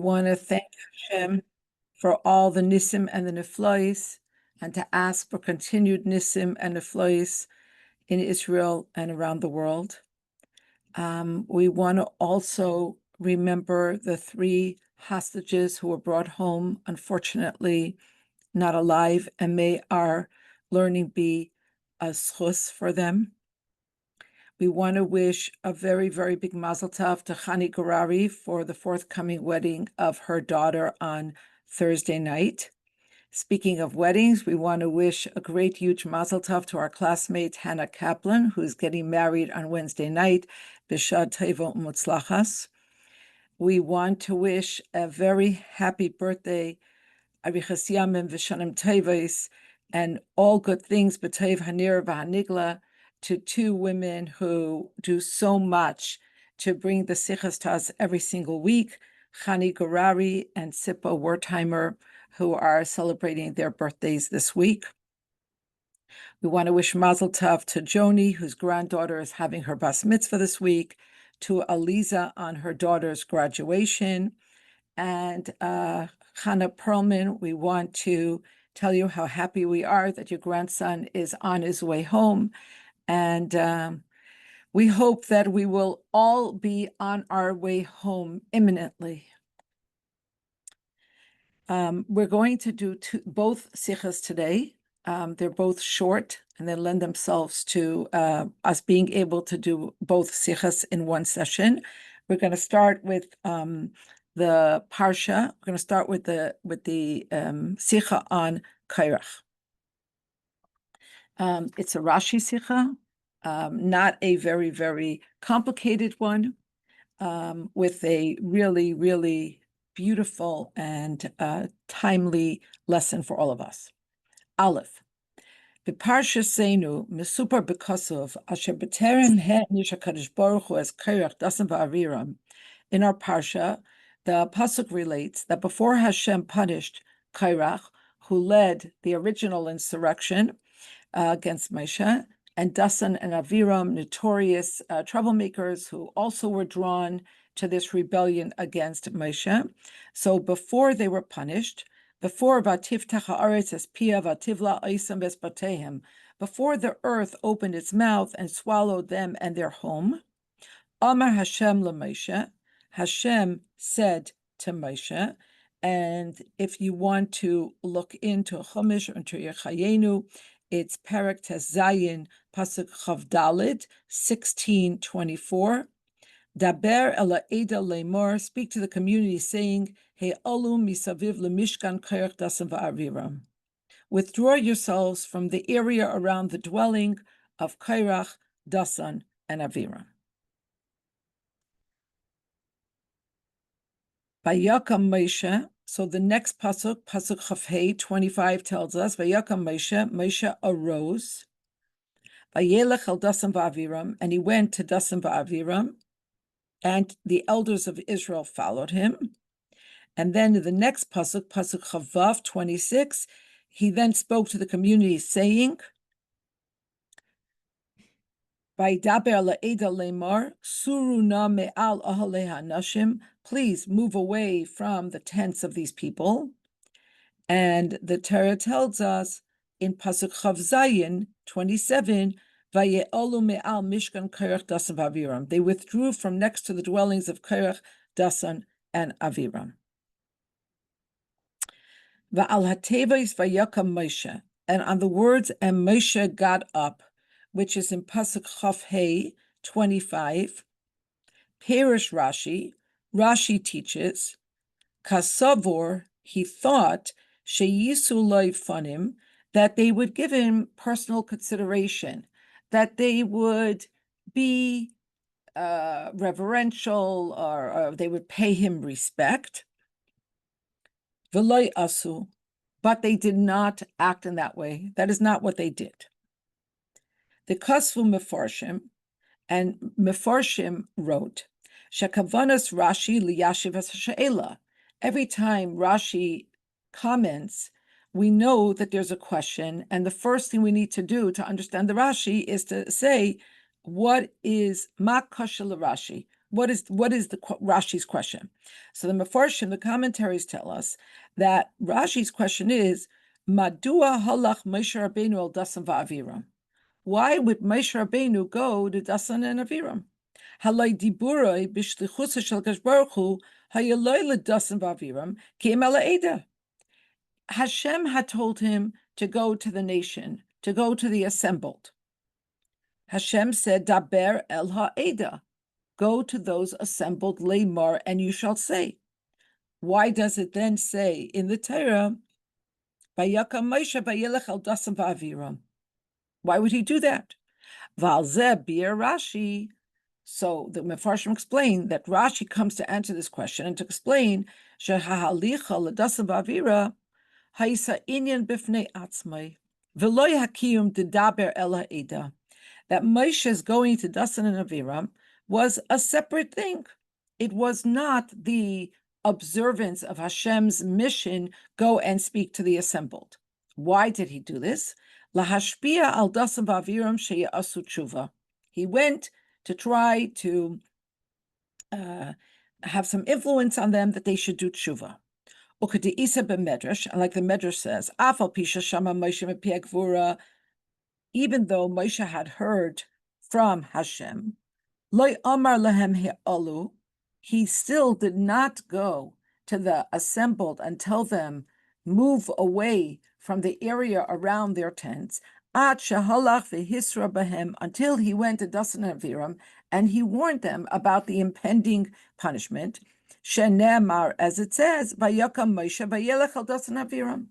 want to thank Hashem for all the Nisim and the Niflois, and to ask for continued Nisim and Niflois in Israel and around the world. We want to also remember the 3 hostages who were brought home, unfortunately not alive, and may our learning be a schus for them. We want to wish a very, very big mazel tov to Chani Garari for the forthcoming wedding of her daughter on Thursday night. Speaking of weddings, we want to wish a great, huge mazel tov to our classmate Hannah Kaplan, who's getting married on Wednesday night, Bishad Teva Umutzlachas. We want to wish a very happy birthday, Arichas Yamim V'Shanim Teves, and all good things, B'Tev Hanir V'Hanigla, to 2 women who do so much to bring the sichas to us every single week, Chani Garari and Sippa Wertheimer, who are celebrating their birthdays this week. We want to wish mazel tov to Joni, whose granddaughter is having her bas mitzvah this week, to Aliza on her daughter's graduation, and Hannah Perlman, we want to tell you how happy we are that your grandson is on his way home. And we hope that we will all be on our way home imminently. We're going to do both sichas today. They're both short, and they lend themselves to us being able to do both sichas in one session. We're going to start with the parsha. We're going to start with the sicha on Korach. It's a Rashi sicha, not a very, very complicated one, with a really, really beautiful and timely lesson for all of us. Aleph. B'parsha seinu mesupar b'kosov asher b'terem ha'nish HaKadosh Baruch Hu as Korach dasan va'aviram. In our parsha, the pasuk relates that before Hashem punished Korach, who led the original insurrection against Moshe, and Dasan and Aviram, notorious troublemakers who also were drawn to this rebellion against Moshe. So before they were punished, before Vatiftach ha'aretz es pia vativla oisam besbatehem, before the earth opened its mouth and swallowed them and their home, Amar Hashem LaMoshe, Hashem said to Moshe, and if you want to look into Chumash, into Yechayenu, it's Perek Tes Zayin, Pasuk Chav Dalid, 16:24. Daber ela Eda Lemor, speak to the community, saying, He Olu misaviv lemishkan Korach dasan va'aviram. Withdraw yourselves from the area around the dwelling of Korach, Dasan, and Aviram. Vayakam Moshe. So the next pasuk, pasuk Chafhei 25, tells us, Vayakam Moshe, Moshe arose, Vayelech el Dasan va'aviram, and he went to Dasan va'aviram, and the elders of Israel followed him. And then in the next pasuk, pasuk Chavav 26, he then spoke to the community, saying, Vaydaber la'eda lemar, suru na me'al ahalei ha'nashim, please move away from the tents of these people. And the Torah tells us in Pasuk Chav Zayin 27, Vaye'olu me'al mishkan Korach dasan v'aviram. They withdrew from next to the dwellings of Korach, Dasan, and Aviram. Va'al hatevos vayakam Moshe, and on the words and Moshe got up, which is in Pasuk Chav Hey 25, Perish Rashi teaches, Kasavor, he thought, sheyisu loy fanim, that they would give him personal consideration, that they would be reverential, or they would pay him respect. V'loy asu, but they did not act in that way. That is not what they did. The Kasvu Mefarshim, and Mefarshim wrote, Shekavanas Rashi liyashiv ha'she'ela. Every time Rashi comments, we know that there's a question, and the first thing we need to do to understand the Rashi is to say, what is ma kasha Rashi? what is Rashi's question? So the Mefarshim, the commentaries tell us that Rashi's question is, Madua halach Moshe Rabbeinu al Dasan va'aviram? Why would Moshe Rabbeinu go to Dasan and Aviram? Halay diburoi b'shlichusa shel Kadosh Baruch Hu hayaloi ledasan va'aviram ki im ala eda. Hashem had told him to go to the nation, to go to the assembled. Hashem said, Daber el ha'eda. Go to those assembled, leimar, and you shall say. Why does it then say in the Torah, Vayakam Moshe vayelech el dasan va'aviram? Why would he do that? Valzeh bir Rashi. So the Mefarshim explain that Rashi comes to answer this question and to explain shehahalicha l'dasan va'avira ha'isa inyan b'fnei atzmai v'lo hakiyum dedaber el ha'eda. That Moshe's going to Dasan and Aviram was a separate thing. It was not the observance of Hashem's mission, go and speak to the assembled. Why did he do this? Lahashpia al Dasan v'Aviram sheyasu tshuva. He went to try to have some influence on them that they should do tshuva. Ukadi isa b'medrash, and like the medrash says, afal pisha shama Moshe mepi gvura, even though Moshe had heard from Hashem, loy amar lahem he'alu, he still did not go to the assembled and tell them, move away from the area around their tents, at shehalach v'hisra bahem, until he went to Dasan and Aviram, and he warned them about the impending punishment. Shenemar, as it says, vayakam Moshe vayelech al Dasan Aviram.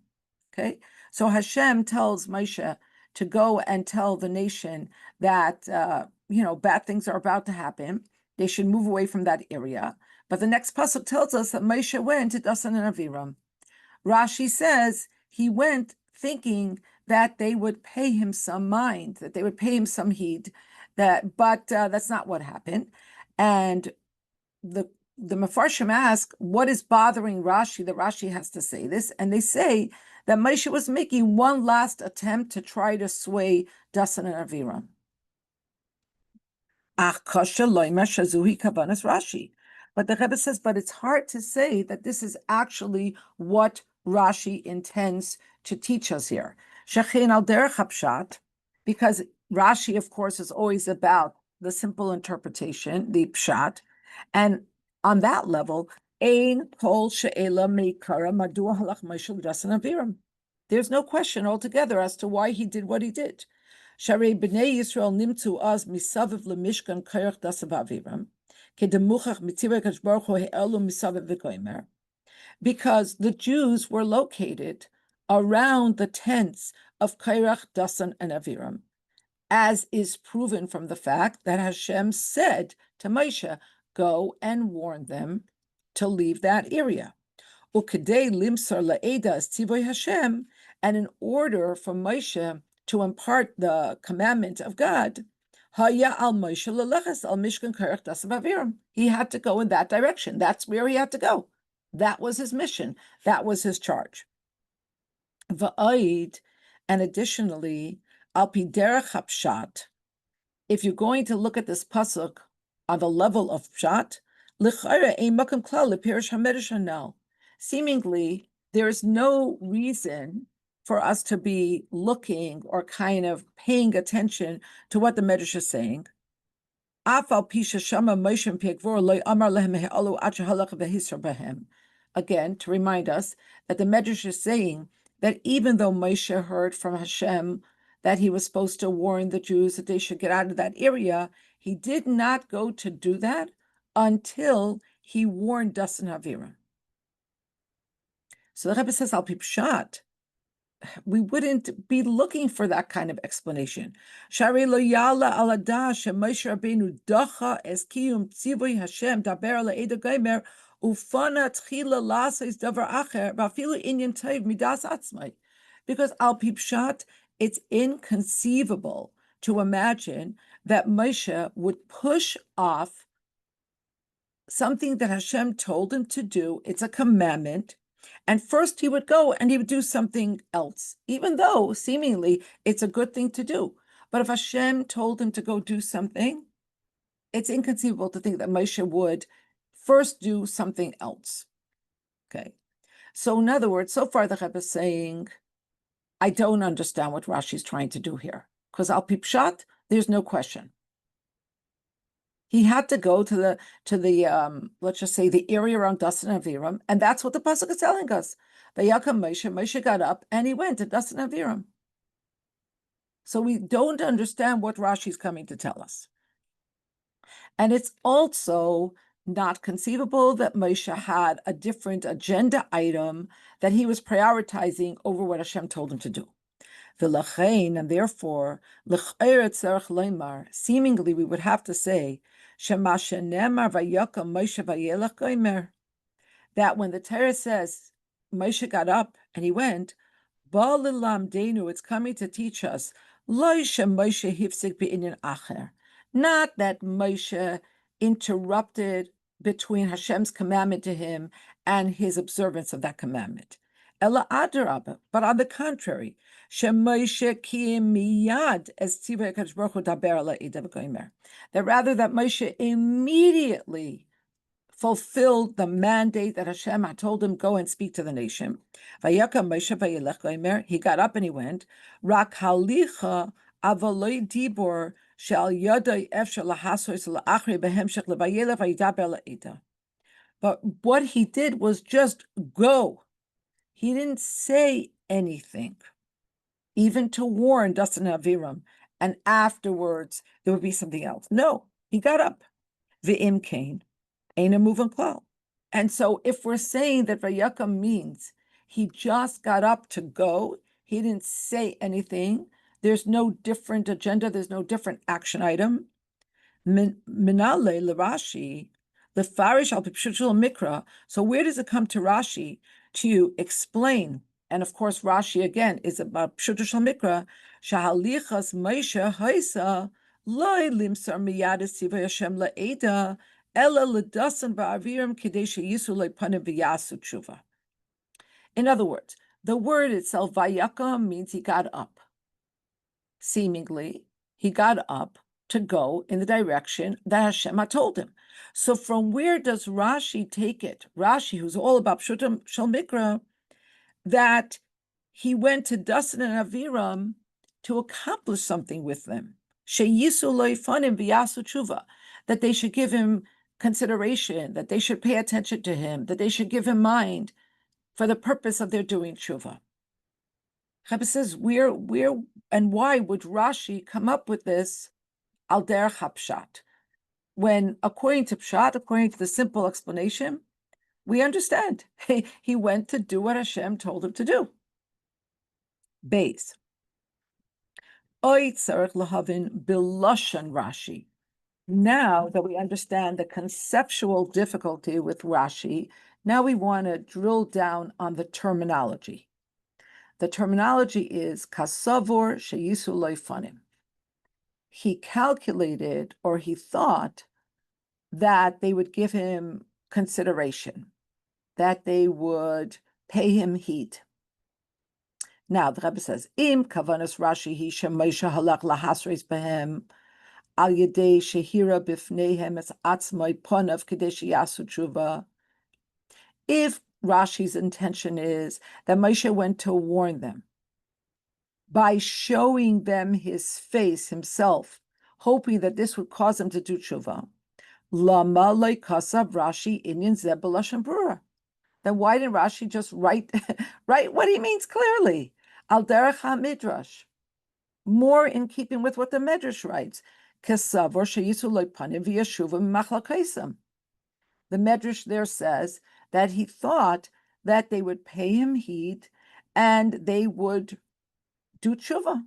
Okay, so Hashem tells Moshe to go and tell the nation that, bad things are about to happen. They should move away from that area. But the next pasuk tells us that Moshe went to Dasan and Aviram. Rashi says he went thinking that they would pay him some mind, that they would pay him some heed, but that's not what happened. And the Mefarshim ask, what is bothering Rashi that Rashi has to say this? And they say that Moshe was making one last attempt to try to sway Dasan and Aviram. But the Rebbe says, but it's hard to say that this is actually what Rashi intends to teach us here. Shechein al derech hapshat, because Rashi, of course, is always about the simple interpretation, the pshat, and on that level, ein kol she'ela meikara madua halach Moshe l'dasan aviram. There's no question altogether as to why he did what he did. Sharei b'nei Yisrael nimtzu az misaviv lemishkan Korach dasan v'aviram kedemuchach mitzivah Kadosh Baruch Hu he'elu misaviv v'goymer, because the Jews were located around the tents of Korach, Dasan, and Aviram, as is proven from the fact that Hashem said to Moshe, go and warn them to leave that area. Ukadei limsar la'eda as tzivoy Hashem, and in order for Moshe to impart the commandment of God, haya al Moshe leleches al mishkan Korach dasan v'aviram. He had to go in that direction. That's where he had to go. That was his mission. That was his charge. Va'id, and additionally, al pi derech hapshat, if you're going to look at this pasuk on the level of pshat, l'chayra ein makom klal lepirish hamedrash hanal. Seemingly, there is no reason for us to be looking or kind of paying attention to what the Medrash is saying. Again, to remind us that the Medrash is saying that even though Moshe heard from Hashem that he was supposed to warn the Jews that they should get out of that area, he did not go to do that until he warned Dasan Aviram. So the Rebbe says, Al Pipshat, we wouldn't be looking for that kind of explanation. Shari lo yala alada Moshe Rabbeinu dacha es kiyum tzivoy Hashem daber ala eda gaimer ufana tchila lasa is davar acher vafilu inyan tayv midas atzmai. Because al pipshat, it's inconceivable to imagine that Moshe would push off something that Hashem told him to do. It's a commandment. And first he would go and he would do something else, even though seemingly it's a good thing to do. But if Hashem told him to go do something, it's inconceivable to think that Moshe would first do something else. Okay. So in other words, so far the Rebbe is saying, I don't understand what Rashi is trying to do here. Because al pipshat, there's no question. He had to go to the let's just say the area around Dasan and Aviram, and that's what the pasuk is telling us. Vayakam Moshe, Moshe got up and he went to Dasan and Aviram. So we don't understand what Rashi is coming to tell us. And it's also not conceivable that Moshe had a different agenda item that he was prioritizing over what Hashem told him to do. And therefore, seemingly we would have to say, that when the Torah says Moshe got up and he went, it's coming to teach us, not that Moshe interrupted between Hashem's commandment to him and his observance of that commandment. Ella adarabah, but on the contrary, Moshe kiyem miyad as tzivah HaKadosh Baruch Hu daber la'ida v'gomer. That rather that Moshe immediately fulfilled the mandate that Hashem had told him, go and speak to the nation. Vayakam Moshe vayelech gomer. He got up and he went. Rak halicha avaloi dibor shal yadai efshar lahasos la'achri behemshech levayelech vayidaber la'ida. But what he did was just go. He didn't say anything, even to warn Dasan and Aviram, and afterwards there would be something else. No, he got up. V'im kain, ain't a moving klal. And so if we're saying that Vayakam means he just got up to go, he didn't say anything, there's no different agenda, there's no different action item. Minale l'Rashi, l'farish al pipshutul mikra. So where does it come to Rashi to explain? And of course, Rashi again is about pshutul mikra. Shahalichas Moshe haisa loy limsar miyad esiva Hashem la'eda ela l'dasan ba'avirim kidei sheyisu le'panim v'yasu tshuva. In other words, the word itself, vayakam, means he got up. Seemingly, he got up to go in the direction that Hashem had told him. So from where does Rashi take it? Rashi, who's all about Pshutim Shel Mikra, that he went to Dasan and Aviram to accomplish something with them. Sheyisu loifanim v'yasu tshuva, that they should give him consideration, that they should pay attention to him, that they should give him mind for the purpose of their doing tshuva. Rebbe says, where and why would Rashi come up with this al derech hapshat, when according to pshat, according to the simple explanation, we understand he went to do what Hashem told him to do. Beis. Oy tzarech lahavin biloshan Rashi. Now that we understand the conceptual difficulty with Rashi, now we want to drill down on the terminology. The terminology is kasavor sheyisu loifanim. He calculated, or he thought, that they would give him consideration, that they would pay him heed. Now the Rebbe says, "Im kavanas Rashi hi sheMoshe halach lahasreis behem al yedei shehira bifneihem es atzmai ponav kedei sheyasu tshuva." If Rashi's intention is that Moshe went to warn them by showing them his face himself, hoping that this would cause them to do tshuva, lama leikasav Rashi inyan zeh b'lashon brura. Then why didn't Rashi just write what he means clearly? Al derech ha-midrash, more in keeping with what the Midrash writes. Kesavor sheyisu loipanim v'yeshuva m'machlakaisam. The Midrash there says that he thought that they would pay him heed and they would do tshuva.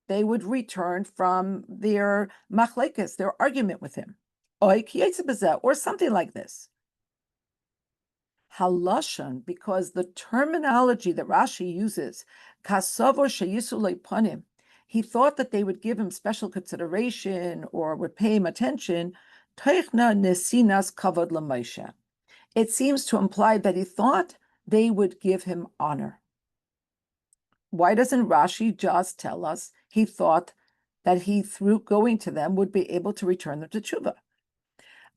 They would return from their machlekes, their argument with him, or something like this. Halashon, because the terminology that Rashi uses, kasavor sheyisu leipanim, he thought that they would give him special consideration or would pay him attention. Teichna nesinas kavod l'Moshe. It seems to imply that he thought they would give him honor. Why doesn't Rashi just tell us he thought that he, through going to them, would be able to return them to tshuva?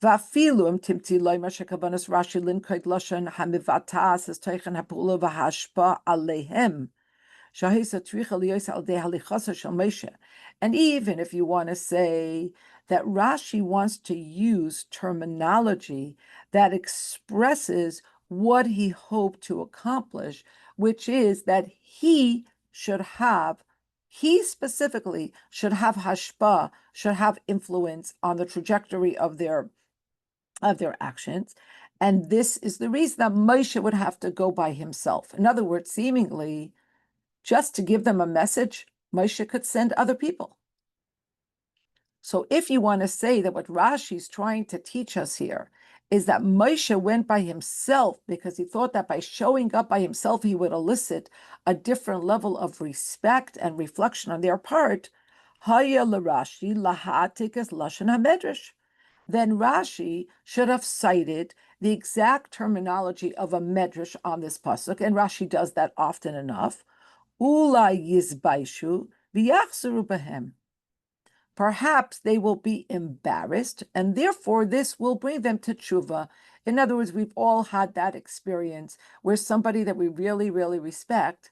ואפילו אם תמצאי לו מה שכוונת רש"י לנקוט לשון המבטאת את תוכן הפעולה וההשפעה עליהם. And even if you want to say that Rashi wants to use terminology that expresses what he hoped to accomplish, which is that he specifically should have hashpa, should have influence on the trajectory of their actions. And this is the reason that Moshe would have to go by himself. In other words, seemingly, just to give them a message, Moshe could send other people. So if you want to say that what Rashi is trying to teach us here is that Moshe went by himself because he thought that by showing up by himself, he would elicit a different level of respect and reflection on their part, Haya l'Rashi lahatik es lashon hamedrash. Then Rashi should have cited the exact terminology of a medrash on this pasuk, and Rashi does that often enough. Ulai yizbaishu v'yachzuru behem. Perhaps they will be embarrassed, and therefore this will bring them to tshuva. In other words, we've all had that experience where somebody that we really, really respect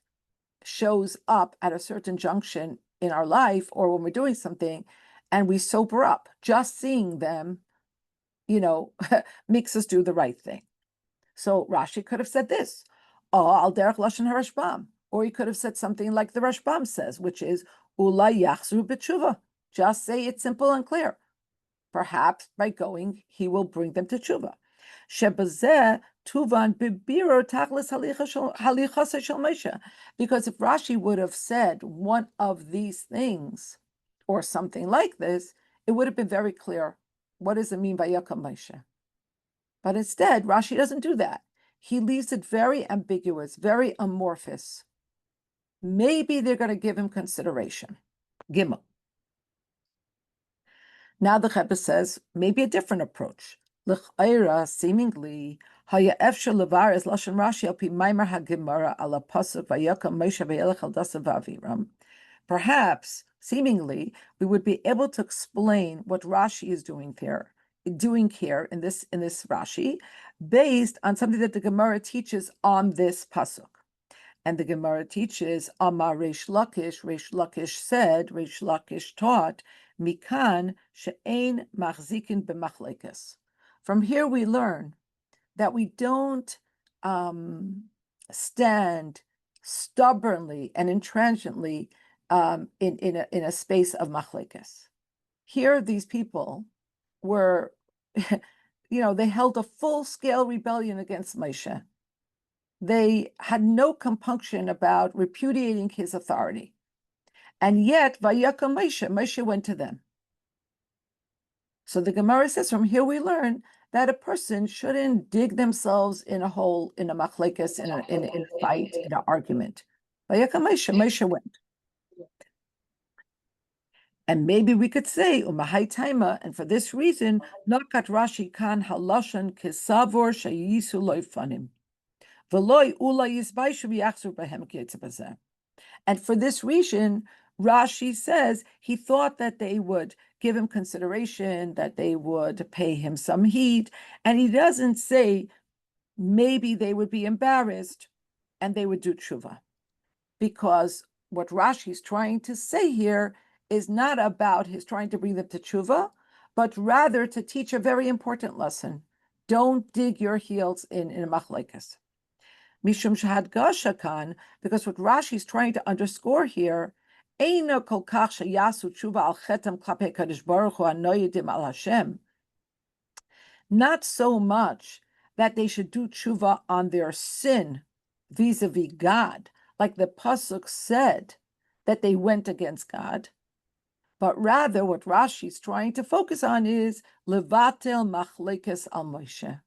shows up at a certain junction in our life or when we're doing something, and we sober up. Just seeing them, makes us do the right thing. So Rashi could have said this, al derech lashon harashbam. Or he could have said something like the Rashbam says, which is, Ulai yachzru b'tshuva. Just say it simple and clear. Perhaps by going, he will bring them to tshuva. Shebazeh tuvan bibiro tachlis halichasa shel Moshe. Because if Rashi would have said one of these things, or something like this, it would have been very clear. What does it mean by Yakam Moshe? But instead, Rashi doesn't do that. He leaves it very ambiguous, very amorphous. Maybe they're going to give him consideration. Gimel. Now the Rebbe says maybe a different approach. L'chayra, seemingly, haya efshar levar is lashon Rashi al pi maimer hagemara ala pasuk vayakam Moshe vayelech al dasav v'aviram. Perhaps, seemingly, we would be able to explain what Rashi is doing here in this Rashi, based on something that the Gemara teaches on this pasuk. And the Gemara teaches, Amar Reish Lakish said, Reish Lakish taught, Mikan she'ein machzikin b'machlekes. From here we learn that we don't stand stubbornly and intransigently in a space of machlekes. Here, these people were, they held a full-scale rebellion against Moshe. They had no compunction about repudiating his authority. And yet, Vayakam Moshe went to them. So the Gemara says, from here we learn that a person shouldn't dig themselves in a hole, in a machlekes, in a fight, in an argument. Vayakam Moshe went. And maybe we could say, Umahai Taima, and for this reason, Nakat Rashi kan halashon kesavor shayisu loifanim. And for this reason, Rashi says he thought that they would give him consideration, that they would pay him some heed, and he doesn't say maybe they would be embarrassed and they would do tshuva. Because what Rashi is trying to say here is not about his trying to bring them to tshuva, but rather to teach a very important lesson. Don't dig your heels in a machlekes. Mishum shahad gashakan, because what Rashi is trying to underscore here, eino kol kach sheyasu tshuva al chetem klapei kadosh baruch hu anoyedim al Hashem. Not so much that they should do tshuva on their sin vis-a-vis God, like the pasuk said that they went against God, but rather what Rashi is trying to focus on is levatel machlekes al Moshe.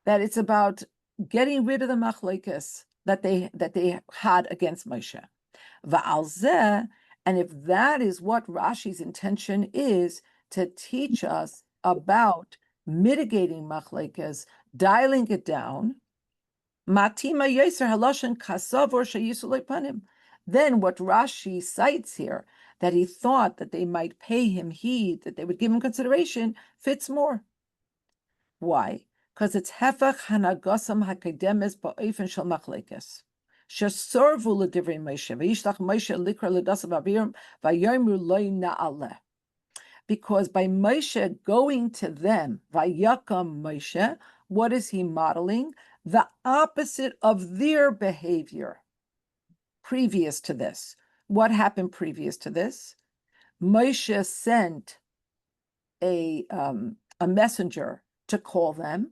That it's about getting rid of the machlekes that they had against Moshe. Va'al zeh, and if that is what Rashi's intention is, to teach us about mitigating machlekes, dialing it down, matima yeser haloshen kasavor sheyisu lepanim. Then what Rashi cites here, that he thought that they might pay him heed, that they would give him consideration, fits more. Why? Because it's hefach hanagosam hakademis ba'ofen shel machlekes. Shesorvu l'divrei Moshe v'yishlach Moshe likra l'dasav aviram v'yomru lo na'aleh. Because by Moshe going to them, vayakam Moshe, what is he modeling? The opposite of their behavior previous to this. What happened previous to this? Moshe sent a messenger to call them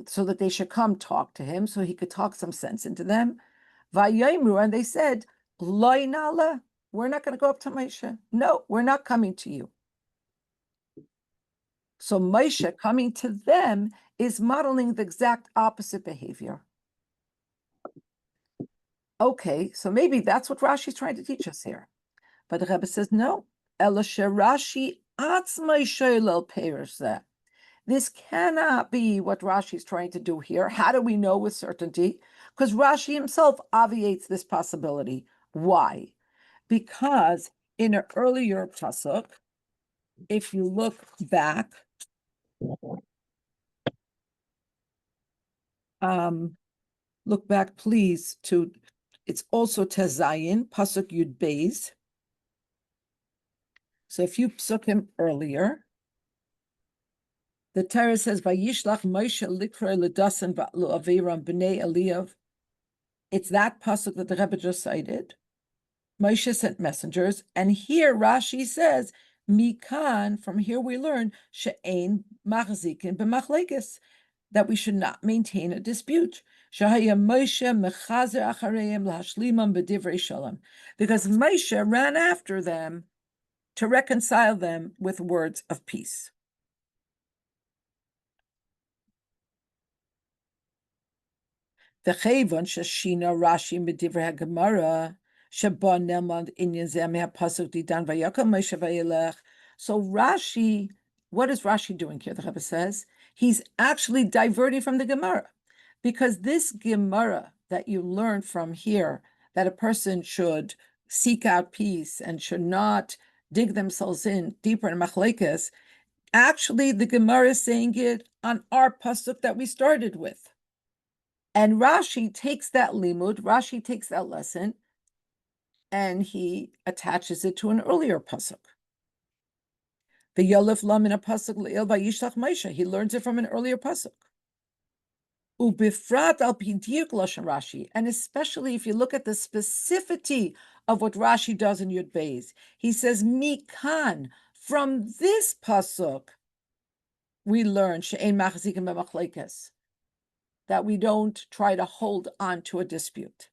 so that they should come talk to him, so he could talk some sense into them. Vayomru, and they said, Lo nala, we're not going to go up to Moshe. No, we're not coming to you. So Moshe coming to them is modeling the exact opposite behavior. Okay, so maybe that's what Rashi is trying to teach us here. But the Rebbe says, no. Rashi atzmai shoylel perish that. This cannot be what Rashi is trying to do here. How do we know with certainty? Because Rashi himself obviates this possibility. Why? Because in an earlier pasuk, if you look back, please, to it's also Tezayin, pasuk Yud Beis. So if you psukim earlier, the Torah says, "Vayishlach Moshe likra l'dasan v'aviram b'nei Eliyav." It's that pasuk that the Rebbe just cited. Moshe sent messengers, and here Rashi says, "Mikan." From here we learn she'ein machzikin b'machlekes, that we should not maintain a dispute. Shahaya Moshe mechazer achareim lahashlimam b'divrei shalom, because Moshe ran after them to reconcile them with words of peace. V'chevon sheshina Rashi b'divrei haGemara sheba nelmad inyan zeh me'hapasuk didan vayakam Moshe vayelech. So Rashi, what is Rashi doing here? The Rebbe says he's actually diverting from the Gemara, because this Gemara that you learn from here, that a person should seek out peace and should not dig themselves in deeper in machlekes, actually the Gemara is saying it on our pasuk that we started with. And Rashi takes that limud, Rashi takes that lesson, and he attaches it to an earlier pasuk. The Yolef Lam in a pasuk le'il vayishlach Moshe. He learns it from an earlier pasuk. Ubifrat al pidiyuk lashon Rashi, and especially if you look at the specificity of what Rashi does in Yud Beis, he says mikan, from this pasuk we learn she'ein machzikim b'machlekes, that we don't try to hold on to a dispute.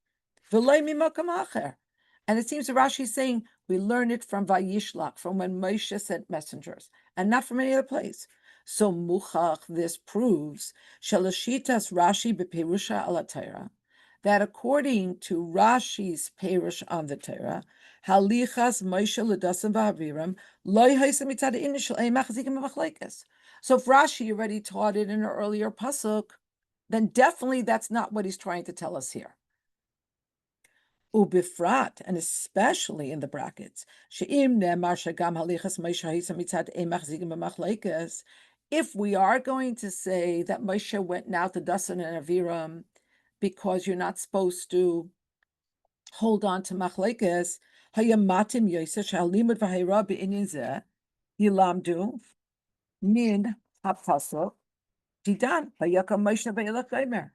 And it seems that Rashi is saying we learn it from Vayishlach, from when Moshe sent messengers, and not from any other place. So Muchach, this proves Shalashitas Rashi bePerusha ala Torah, that according to Rashi's Perush on the Torah, Halichas Moshe l'dasan v'haviram loy haisa mitzad inishal machzikim b'machlekes. So if Rashi already taught it in an earlier pasuk, then definitely that's not what he's trying to tell us here. Ubifrat, and especially in the brackets, if we are going to say that Moshe went now to Dasan and Aviram because you're not supposed to hold on to machlekes, hayamatim yosef shalimud v'hayra be'inyan zeh yilamdu min hapasuk didan vayakam Moshe v'yelech gaimer.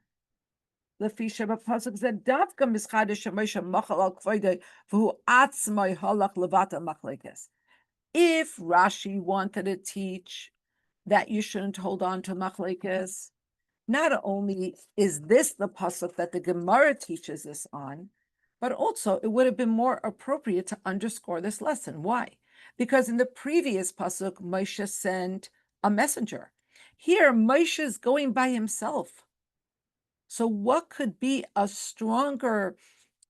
If Rashi wanted to teach that you shouldn't hold on to machlekes, not only is this the pasuk that the Gemara teaches this on, but also it would have been more appropriate to underscore this lesson. Why? Because in the previous pasuk, Moshe sent a messenger. Here, Moshe is going by himself. So what could be a stronger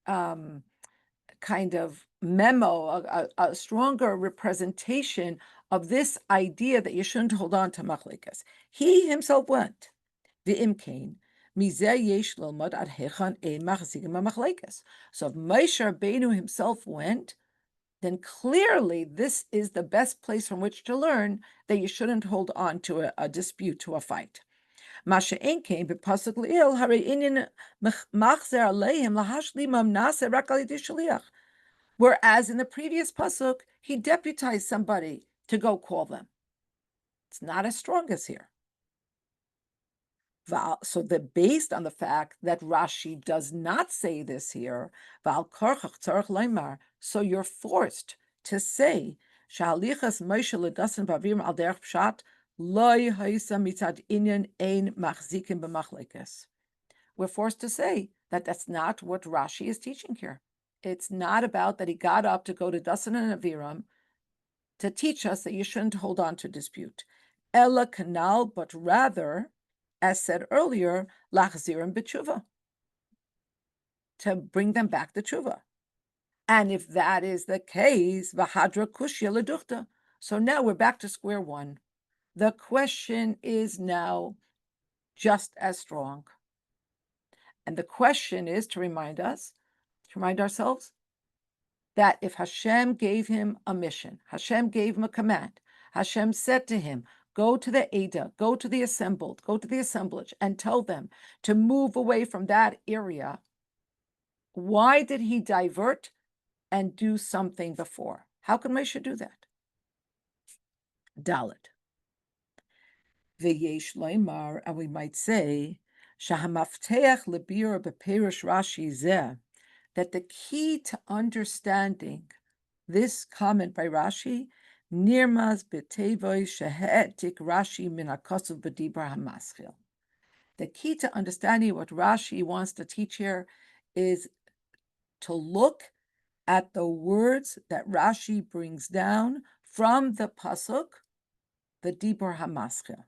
kind of memo, a stronger representation of this idea that you shouldn't hold on to machlekes? He himself went. V'imkein, mizeh yesh lomad ad hechan ein machzikim machlekes. So if Moshe Rabbeinu himself went, then clearly this is the best place from which to learn that you shouldn't hold on to a dispute, to a fight. Masha'en came b'pasuk le'il harei inyan machzer aleihim lahashlimam nase rak al yedei shaliach. Whereas in the previous pasuk, he deputized somebody to go call them. It's not as strong as here. So based on the fact that Rashi does not say this here, so you're forced to say, Shalichas Moshe ledasan bavim al derech pshat loy haisa mitzad inyan ein machzikim b'machlekes. We're forced to say that that's not what Rashi is teaching here. It's not about that he got up to go to Dasan and Aviram to teach us that you shouldn't hold on to dispute. Ella kanal, but rather, as said earlier, lachzirim b'tshuva, to bring them back to tshuva. And if that is the case, v'hadra kushya leduchta. So now we're back to square one. The question is now just as strong. And the question is to remind ourselves, that if Hashem gave him a mission, Hashem gave him a command, Hashem said to him, go to the Ada, go to the assemblage, and tell them to move away from that area. Why did he divert and do something before? How can Moshe do that? Dalet. V'yesh loymar, and we might say, shahamafteach lebir b'perush Rashi zeh, that the key to understanding this comment by Rashi, nirmaz b'tevoy shehetik Rashi min hakosov b'dibra hamaschil. The key to understanding what Rashi wants to teach here is to look at the words that Rashi brings down from the pasuk, the dibra hamaschil.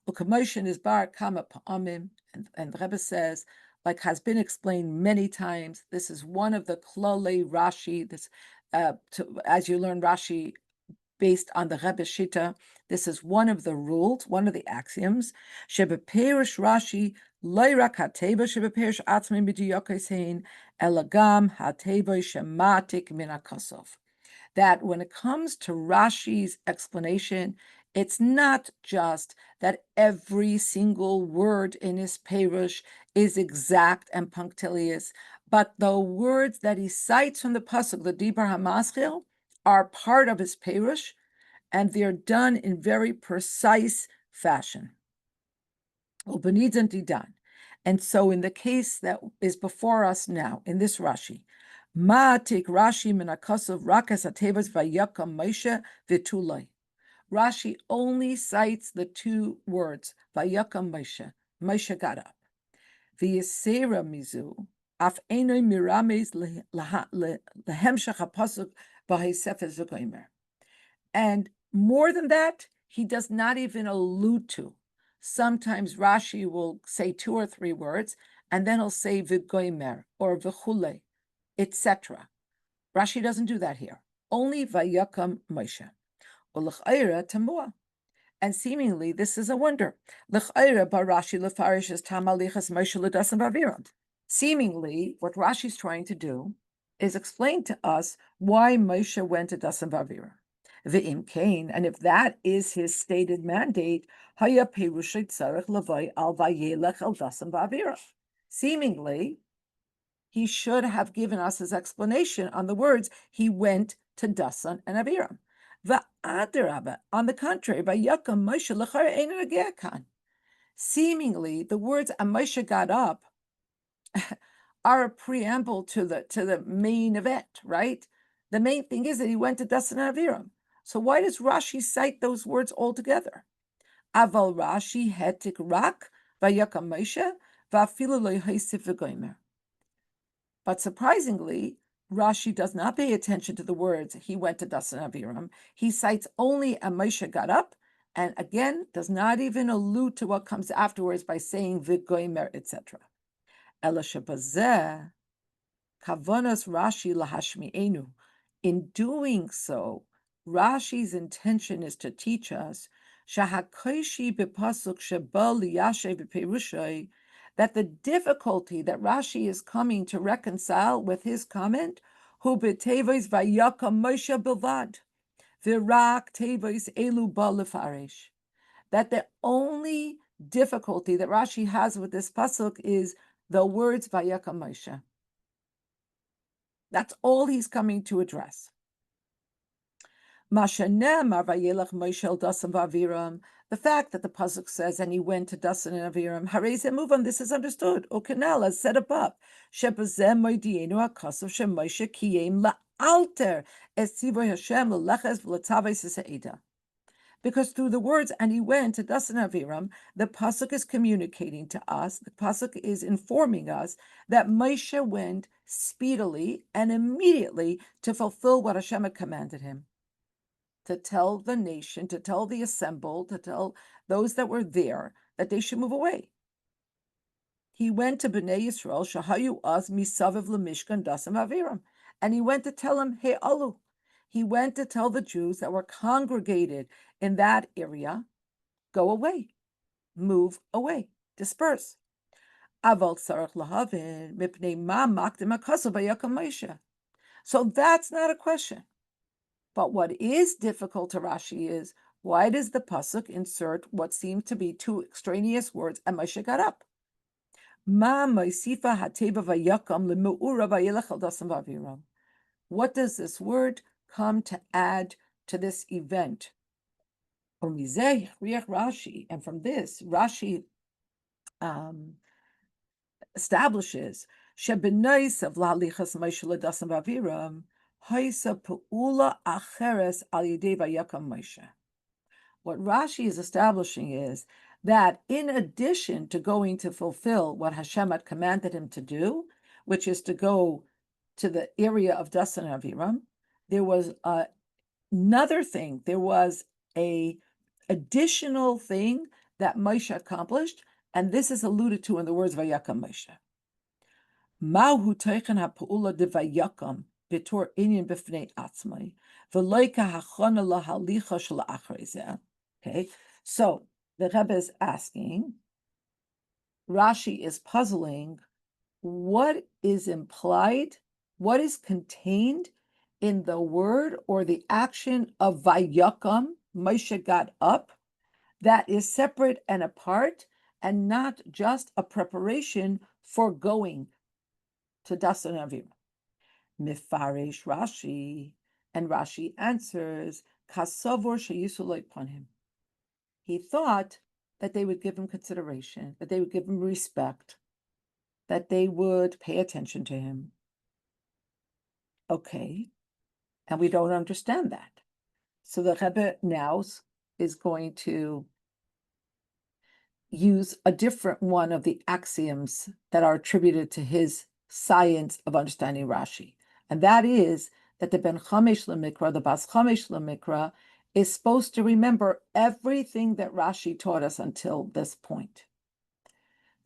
U'kamotion is bar kama pa'amim, and the Rebbe says, like has been explained many times, this is one of the klolei Rashi. This, as you learn Rashi based on the Rebbe Shita, this is one of the rules, one of the axioms. Shebeperish Rashi loirak hateva shebeperish atzmim b'diyokesein elagam hateva shematik min hakosov. That when it comes to Rashi's explanation, it's not just that every single word in his perush is exact and punctilious, but the words that he cites from the pasuk, the Dibur HaMaschil, are part of his perush, and they're done in very precise fashion. And so in the case that is before us now, in this Rashi, Ma'atik Rashi min hakosov rakas hatevas vayakam Moshe v'tulai. Rashi only cites the two words, Vayakam Moshe. Moshe got up. V'yisera mizu, af enoi mirames lehemshach hapasuk v'haisefes v'goimer. And more than that, he does not even allude to. Sometimes Rashi will say two or three words, and then he'll say v'goimer or v'chule, etc. Rashi doesn't do that here. Only Vayakam Moshe. And seemingly this is a wonder. Seemingly, what Rashi is trying to do is explain to us why Moshe went to Dasan Bavira. V'im kain, and if that is his stated mandate, seemingly, he should have given us his explanation on the words he went to Dasan and Aviram. On the contrary, seemingly the words Moshe got up are a preamble to the main event, right? The main thing is that he went to Dasan and Aviram. So why does Rashi cite those words altogether? Aval Rashi hetik rak vayakam Moshe va'afilu lo yosef v'goimer. But surprisingly, Rashi does not pay attention to the words, he went to Dasan Aviram. He cites only a Moshe got up, and again, does not even allude to what comes afterwards by saying v'goimer, etc. Ela shebazeh, kavanas Rashi lahashmi'enu. In doing so, Rashi's intention is to teach us shahakoshi b'pasuk sheba liyashe b'perushay, that the difficulty that Rashi is coming to reconcile with his comment, hu b'tevois vayakam Moshe bilvad, v'rak tevois elu ba lefaresh, that the only difficulty that Rashi has with this pasuk is the words Vayakam Moshe. That's all he's coming to address. The fact that the pasuk says, and he went to Dasan and Aviram, Hareze move on, this is understood. Okanal, as set above. Shepazem moidienu akasav shemoshe kiyem la'alter esivoy Hashem l'leches v'letavei siseida. Because through the words, and he went to Dasan and Aviram, the pasuk is communicating to us, the pasuk is informing us that Moshe went speedily and immediately to fulfill what Hashem had commanded him. To tell the nation, to tell the assembled, to tell those that were there that they should move away. He went to Bnei Yisrael, Shahayu Az Misaviv Lemishkan Dasam Aviram, and he went to tell them, Hey Alu. He went to tell the Jews that were congregated in that area, go away, move away, disperse. Aval Tzarech Lahavin Mipnei Ma Makdim Akasav Vayakam Moshe. So that's not a question. But what is difficult to Rashi is, why does the pasuk insert what seem to be two extraneous words, and Moshe got up? What does this word come to add to this event? Rashi, and from this, Rashi establishes Shebenois of Lalichas Moshe L'Dasam Vaviram. What Rashi is establishing is that in addition to going to fulfill what Hashem had commanded him to do, which is to go to the area of Dasan and Aviram, there was another thing. There was a additional thing that Moshe accomplished, and this is alluded to in the words Vayakam Moshe. Mahu teichen ha'pu'ula de Vayakam b'tor inyan b'fnei atzmai v'loika hachana lahalicha shel achrei zeh. Okay, so the Rebbe is asking, Rashi is puzzling, what is implied, what is contained in the word or the action of Vayakam, Moshe got up, that is separate and apart and not just a preparation for going to Dasan and Aviram. Mifarish Rashi, and Rashi answers, Kasavor sheyisuloi panim. He thought that they would give him consideration, that they would give him respect, that they would pay attention to him. Okay, and we don't understand that. So the Rebbe now is going to use a different one of the axioms that are attributed to his science of understanding Rashi. And that is that the Ben Chamesh Lemikra, the Bas Chamesh Lemikra, is supposed to remember everything that Rashi taught us until this point.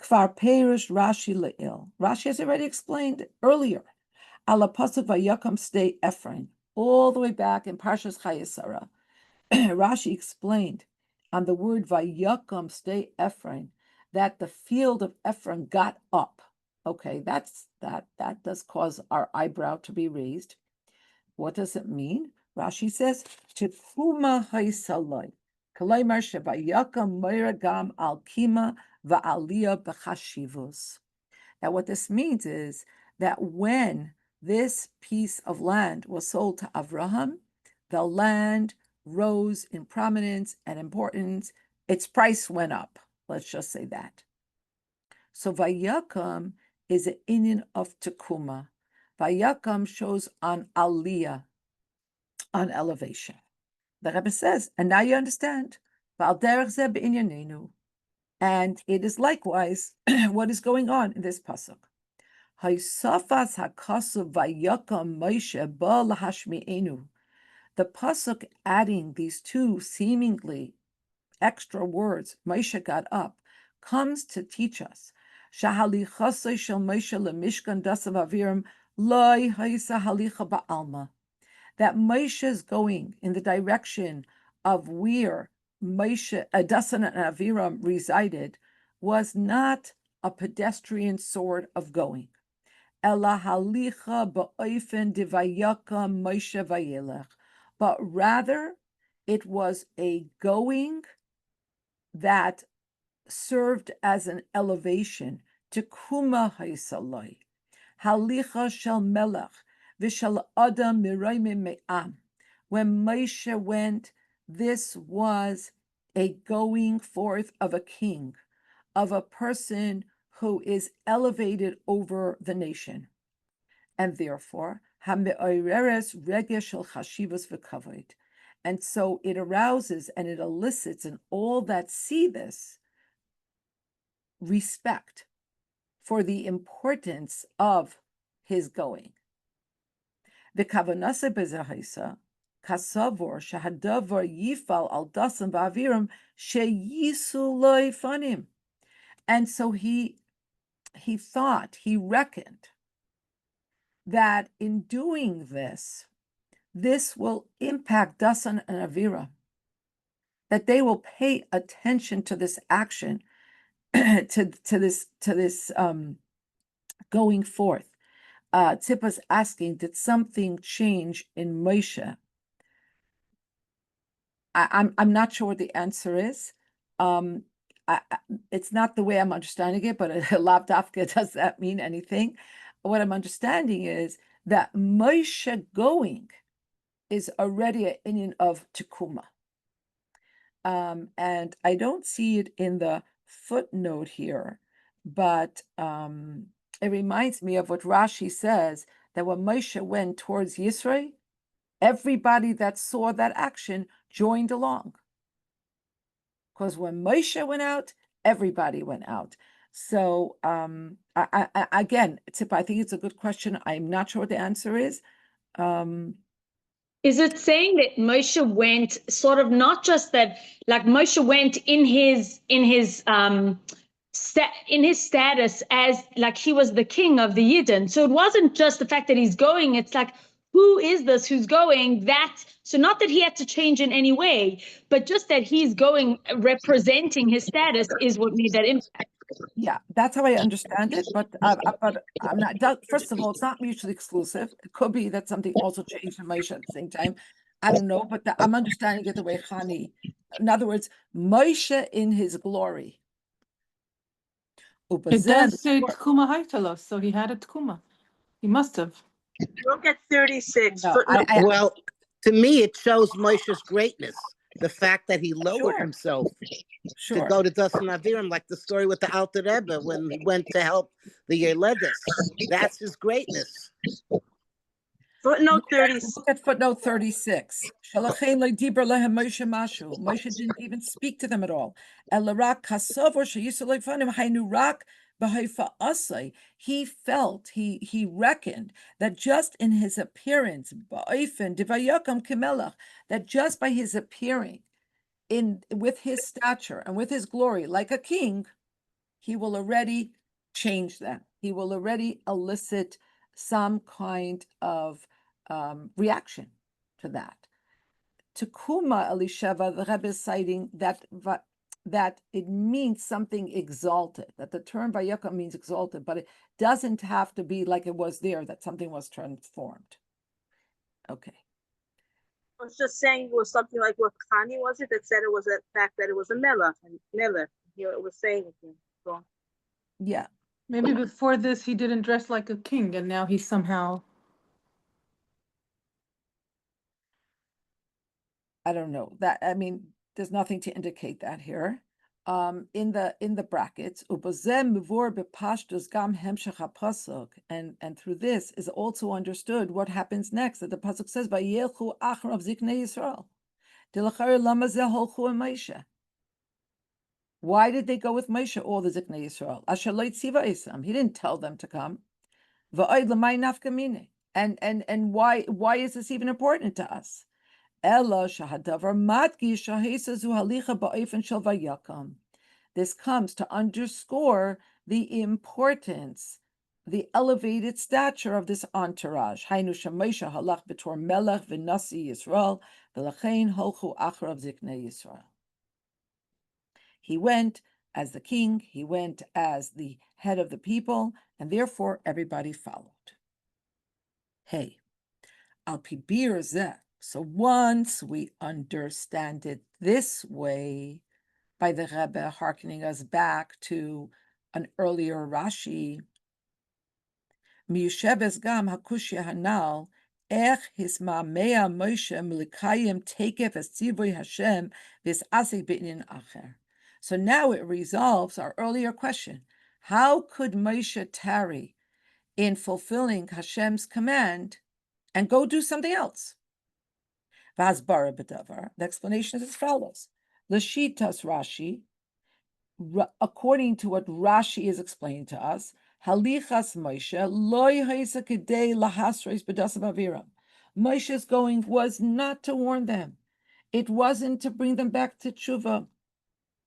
Kvar Perish Rashi Le'il. Rashi has already explained earlier. Ala Pasuk Vayakam Stay Ephraim, all the way back in Parshas Chayesara. Rashi explained on the word Vayakam Stay Ephraim that the field of Ephraim got up. Okay, that does cause our eyebrow to be raised. What does it mean? Rashi says, Tikuma Haisalai, Kalaimar Shevayakam Moiragam Al Kima Va'aliyah B'chashivos. Now, what this means is that when this piece of land was sold to Avraham, the land rose in prominence and importance. Its price went up. Let's just say that. So Vayakam is an inyan of Tekuma. Vayakam shows on aliyah, on elevation. The Rebbe says, and now you understand. And it is likewise what is going on in this pasuk. The pasuk adding these two seemingly extra words, Moshe got up, comes to teach us that Moshe is going in the direction of where Moshe, Dasan and Aviram resided, was not a pedestrian sort of going. But rather, it was a going that served as an elevation to kuma haisaloi, halicha shel melech v'shel adam mirayim me'am. When Moshe went, this was a going forth of a king, of a person who is elevated over the nation, and therefore hame'oreres regesh shel chashivas v'kavod. And so it arouses and it elicits in all that see this respect for the importance of his going. The kavanasa bezahaisa kasavor shahadavar yifal al dasan va'aviram sheyisu loy fanim. And so he thought, he reckoned that in doing this, this will impact Dasan and Avira, that they will pay attention to this action, to this going forth. Tzippa's asking, did something change in Moshe? I'm not sure what the answer is. It's not the way I'm understanding it, but lav dafka, does that mean anything? What I'm understanding is that Moshe going is already an inyan of Tekuma. And I don't see it in the footnote here, but it reminds me of what Rashi says, that when Moshe went towards Yisrael, everybody that saw that action joined along. Because when Moshe went out, everybody went out. So again, Tzippa, I think it's a good question. I'm not sure what the answer is. Is it saying that Moshe went sort of not just that, like Moshe went in his status as like he was the king of the Yidden? So it wasn't just the fact that he's going, it's like, who is this who's going? So not that he had to change in any way, but just that he's going representing his status is what made that impact. Yeah, that's how I understand it. But I'm not. First of all, it's not mutually exclusive. It could be that something also changed in Moshe at the same time. I don't know, but I'm understanding it the way Chani. In other words, Moshe in his glory. It does say Tkuma Haitalos, so he had a Tkuma. He must have. Look at 36. No, Well, to me, it shows Moshe's greatness. The fact that he lowered himself to go to Dasan Aviram, like the story with the Alter Rebbe when he went to help the Yeledes. That's his greatness. Footnote 36. Look at footnote 36. Moshe didn't even speak to them at all. He felt, he reckoned that just in his appearance, that just by his appearing with his stature and with his glory like a king, he will already change that. He will already elicit some kind of reaction to that. Tekuma Elisheva, the Rebbe is citing that it means something exalted, that the term Vayakam means exalted, but it doesn't have to be like it was there, that something was transformed. Okay. I was just saying it was something like what Khani was it that said it was the fact that it was a melech, and melech. Here it was saying it. So. Yeah. Maybe before this he didn't dress like a king, and now he's somehow. I don't know that. I mean, there's nothing to indicate that here. In the brackets, and through this is also understood what happens next. That the pasuk says, "Vayelchu acharav ziknei Yisrael." Why did they go with Moshe, all the ziknei Yisrael? Asher lo tzivah isam. He didn't tell them to come. And why is this even important to us? This comes to underscore the importance, the elevated stature of this entourage. He went as the king, he went as the head of the people, and therefore everybody followed. Hey, al pibir zeh. So once we understand it this way, by the Rebbe, hearkening us back to an earlier Rashi. Miyushebes gam hakushya hanal, ech hismamea Moshe milikayim tekef es tzivoy Hashem v'asik be'inin acher. So now it resolves our earlier question. How could Moshe tarry in fulfilling Hashem's command and go do something else? Vazbara b'davar. The explanation is as follows. L'shitas Rashi, according to what Rashi is explaining to us, Halichas Moshe loy haisa kedei lahasreis b'dasav aviram. Moshe's going was not to warn them. It wasn't to bring them back to tshuva.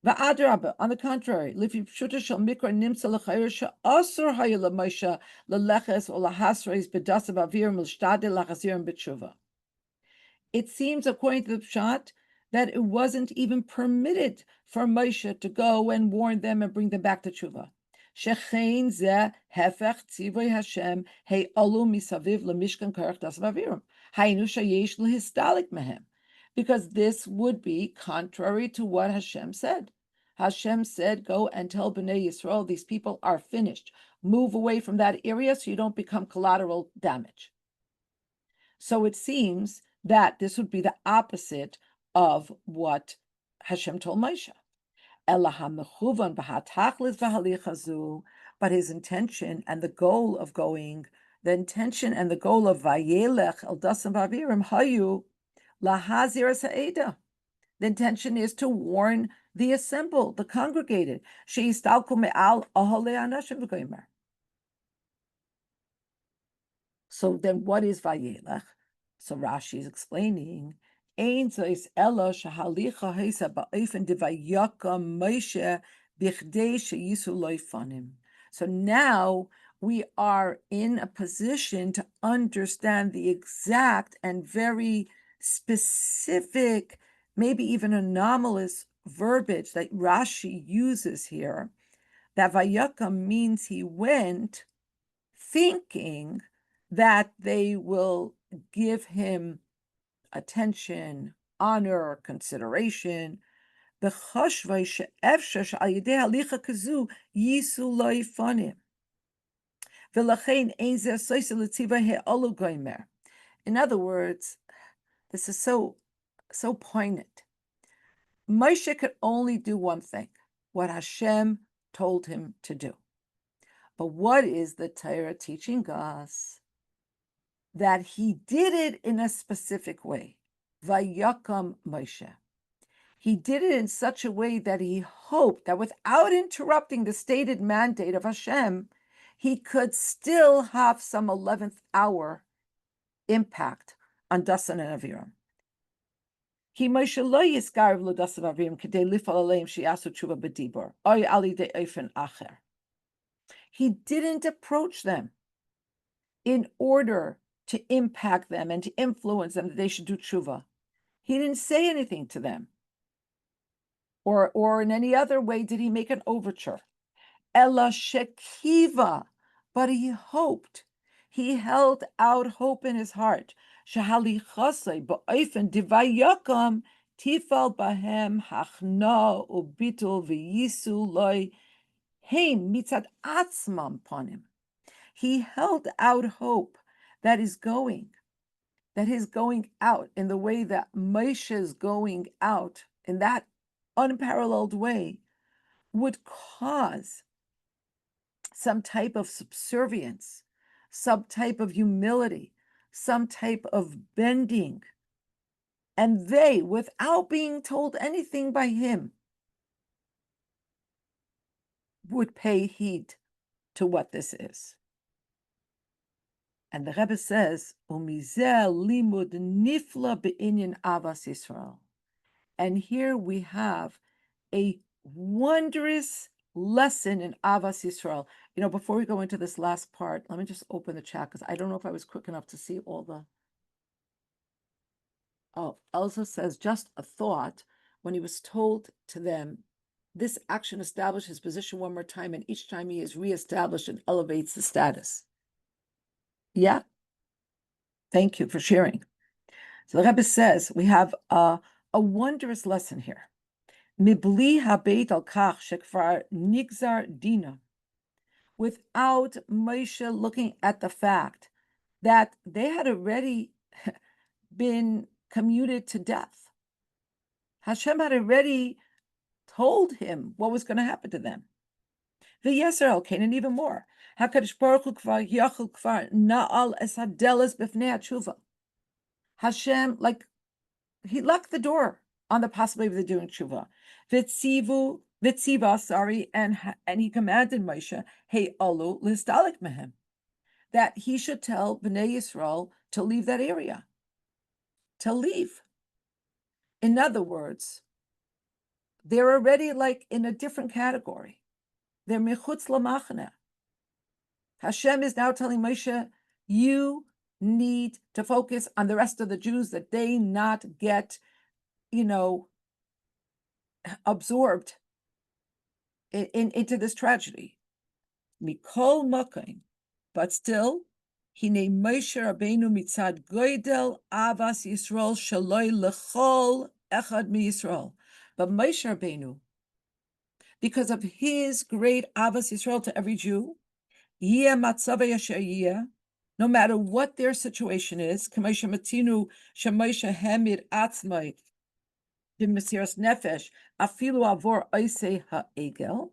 Va'adrabah, on the contrary, lifi pshuta shel mikra nimsa l'chayir she'asur haya l'Moshe l'leches o lahasreis b'dasav aviram l'shtadeh lachasirim b'tshuva. It seems, according to the Pshat, that it wasn't even permitted for Moshe to go and warn them and bring them back to tshuva. Shechein zeh hefech tzivoy Hashem hey alu misaviv lemishkan Korach dasav aviram haynu shayesh lehistalik mehem, because this would be contrary to what Hashem said. Hashem said, "Go and tell Bnei Yisrael these people are finished. Move away from that area so you don't become collateral damage." So it seems that this would be the opposite of what Hashem told Moshe. But his intention and the goal of going, the intention and the goal of Vayelech el Dasam Vavirim Hayu Lahazir Sa'eda. The intention is to warn the assembled, the congregated. Sheistalku me'al ahole anashim v'goymer. So then what is Vayelech? So Rashi is explaining, Ein zois ela shahalicha heisa ba'ofen devayaka Moshe bichdei sheyisu loifanim. So now we are in a position to understand the exact and very specific, maybe even anomalous verbiage that Rashi uses here. That vayaka means he went thinking that they will give him attention, honor, consideration. So in other words, this is so poignant. Moshe could only do one thing, what Hashem told him to do. But what is the Torah teaching us? That he did it in a specific way. Vayakam Moshe. He did it in such a way that he hoped that without interrupting the stated mandate of Hashem, he could still have some 11th hour impact on Dasan and Aviram. Ki Moshe lo yiskarv lo Dasan Aviram kedei lifal aleim sheyasu tshuva b'dibur oy ali de ofen acher. He didn't approach them in order to impact them and to influence them that they should do tshuva. He didn't say anything to them. Or in any other way did he make an overture. Ella shekiva, but he hoped. He held out hope in his heart. Shahalichasei ba'ofen divayakam tifal bahem hachna ubitul v'yisu loy heim mitzad atzmam panim. He held out hope that his going out in the way that Moshe's going out, in that unparalleled way, would cause some type of subservience, some type of humility, some type of bending. And they, without being told anything by him, would pay heed to what this is. And the Rebbe says, "Umizel limud nifla be'inyan avas Yisrael." And here we have a wondrous lesson in avas Yisrael. You know, before we go into this last part, let me just open the chat because I don't know if I was quick enough to see all the. Oh, Elsa says, just a thought. When he was told to them, this action established his position one more time, and each time he is reestablished and elevates the status. Yeah. Thank you for sharing. So the Rebbe says we have a wondrous lesson here. Mibli habeit al kach shekvar nigzar dina. Without Moshe looking at the fact that they had already been commuted to death. Hashem had already told him what was going to happen to them. V'yeser al kain, and even more. HaKadosh Baruch Hu kvar yachol kvar na'al es hadeles b'fnei hatshuva. Hashem, like, he locked the door on the possibility of doing tshuva. Vitziva, sorry, and he commanded Moshe, hey alu listalik mehem, that he should tell Bnei Yisrael to leave that area, to leave. In other words, they're already like in a different category. They're mechutz lamachane. Hashem is now telling Moshe, you need to focus on the rest of the Jews, that they not get, absorbed into this tragedy. Mikol makaim, but still, hine Moshe Rabbeinu mitzad goydel avas Yisrael shaloi lechol echad mi Yisrael. But Moshe Rabbeinu, because of his great avas Yisrael to every Jew, yeh matzavei asher yeh, no matter what their situation is, k'moshe matinu shemoshe hemir atzmai b'mesiras nefesh afilu avor oisei ha'egel.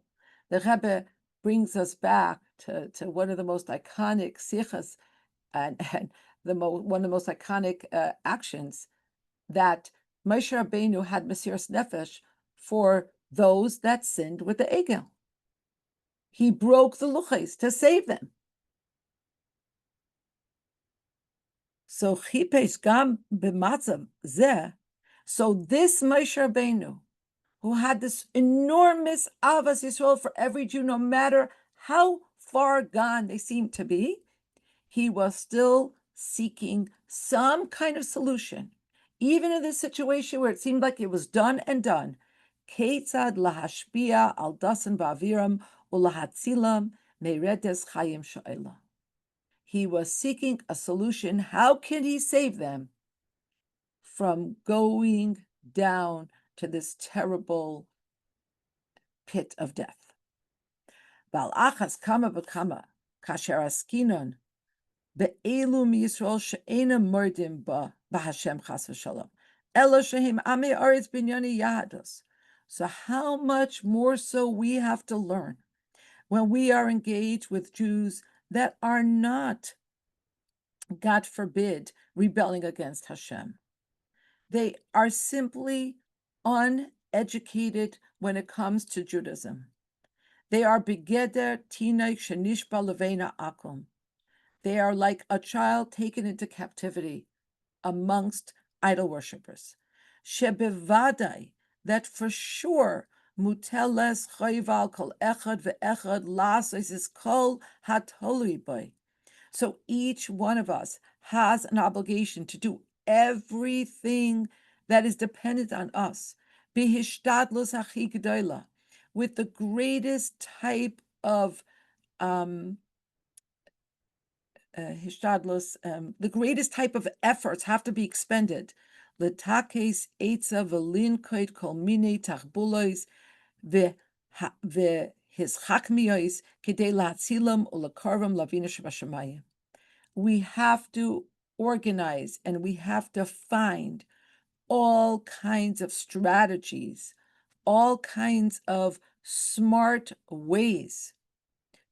The Rebbe brings us back to one of the most iconic sichas and one of the most iconic actions, that Moshe Rabbeinu had mesiras nefesh for those that sinned with the egel. He broke the luchos to save them. So chipes gam b'matzav zeh. So this Moshe Rabbeinu, who had this enormous avas Yisrael for every Jew, no matter how far gone they seemed to be, he was still seeking some kind of solution, even in this situation where it seemed like it was done and done. Ketzad lahashpia al dasan ba'aviram ulahatzilam meredes chayim sha'ela. He was seeking a solution. How can he save them from going down to this terrible pit of death? Bal achas kama b'kama kasher askinon be'elu miyisrael she'ena mordim b'Hashem chas v'shalom elo shehim amei aretz binyani yahados. So how much more so we have to learn when we are engaged with Jews that are not, God forbid, rebelling against Hashem. They are simply uneducated when it comes to Judaism. They are begeder tinaik shenishba levena akum. They are like a child taken into captivity amongst idol worshippers. Shebevadai, that for sure, muteles chayval kol echad ve'echad lasos is kol hatolui by. So each one of us has an obligation to do everything that is dependent on us, bihishtadlos hachi gedola, with the greatest type of the greatest type of efforts have to be expended. Letakes eitza velin koit kol mine tachbulois ve his chakmiyos kedei lahatzilam ulakarvam lavina shebashamayim. We have to organize and we have to find all kinds of strategies, all kinds of smart ways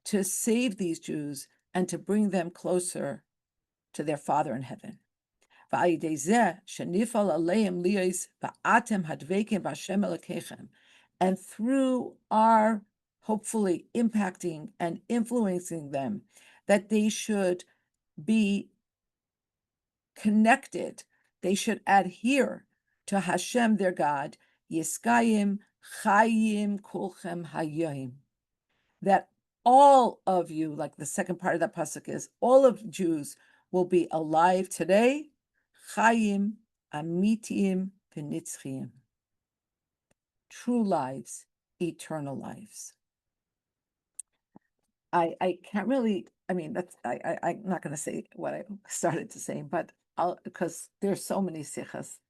to save these Jews and to bring them closer to their Father in heaven. And through our hopefully impacting and influencing them, that they should be connected, they should adhere to Hashem, their God, Yiskayim Chayim Kulchem Hayim, that all of you, like the second part of that pasuk is, all of Jews will be alive today, Chayim Amitiyim V'Nitzchiyim, true lives, eternal lives. I can't really, I'm not going to say what I started to say, but because there's so many sichas